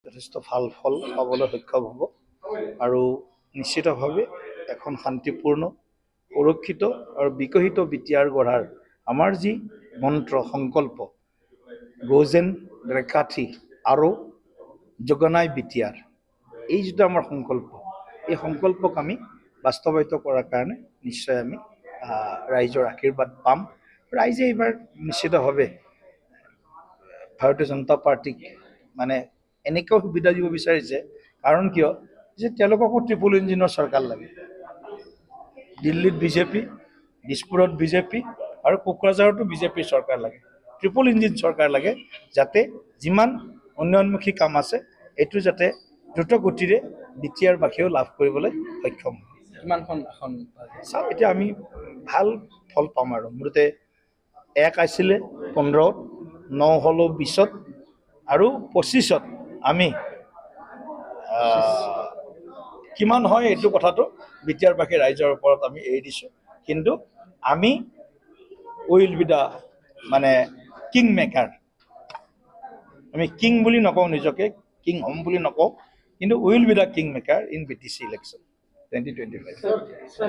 যথেষ্ট ভাল ফল পাবলৈ সক্ষম হ'ব আৰু নিশ্চিতভাৱে এখন শান্তিপূৰ্ণ সুৰক্ষিত আৰু বিকশিত বিটিআৰ গঢ়াৰ আমাৰ যি মন্ত্ৰ সংকল্প গৌজেন ৰেখাথি আৰু জগনাই বিটিআৰ এই যিটো আমাৰ সংকল্প এই সংকল্পক আমি বাস্তৱায়িত কৰাৰ কাৰণে নিশ্চয় আমি ৰাইজৰ আশীৰ্বাদ পাম ৰাইজে এইবাৰ নিশ্চিতভাৱে ভাৰতীয় জনতা পাৰ্টিক মানে এনেকৈ সুবিধা দিব বিচাৰিছে কাৰণ কিয় যে তেওঁলোককো ট্ৰিপল ইঞ্জিনৰ চৰকাৰ লাগে দিল্লীত বিজেপি দিছপুৰত বিজেপি আৰু কোকৰাঝাৰতো বিজেপিৰ চৰকাৰ লাগে ট্ৰিপল ইঞ্জিন চৰকাৰ লাগে যাতে যিমান উন্নয়নমুখী কাম আছে এইটো যাতে দ্ৰুত গতিৰে বিটিআৰবাসীয়েও লাভ কৰিবলৈ সক্ষম হয় কিমানখন আসন চাওক এতিয়া আমি ভাল ফল পাম আৰু মুঠতে 1 আছিলে 15 9 হলো 20ত আৰু 25ত আমি কিমান হয় এইটো কথাটো বিটিআৰবাসী ৰাইজৰ ওপৰত আমি এৰি দিছোঁ কিন্তু আমি উইল বি দা মানে কিং মেকাৰ আমি কিং বুলি নকওঁ নিজকে কিং হ'ম বুলি নকওঁ কিন্তু will be the king maker in BTC election 2025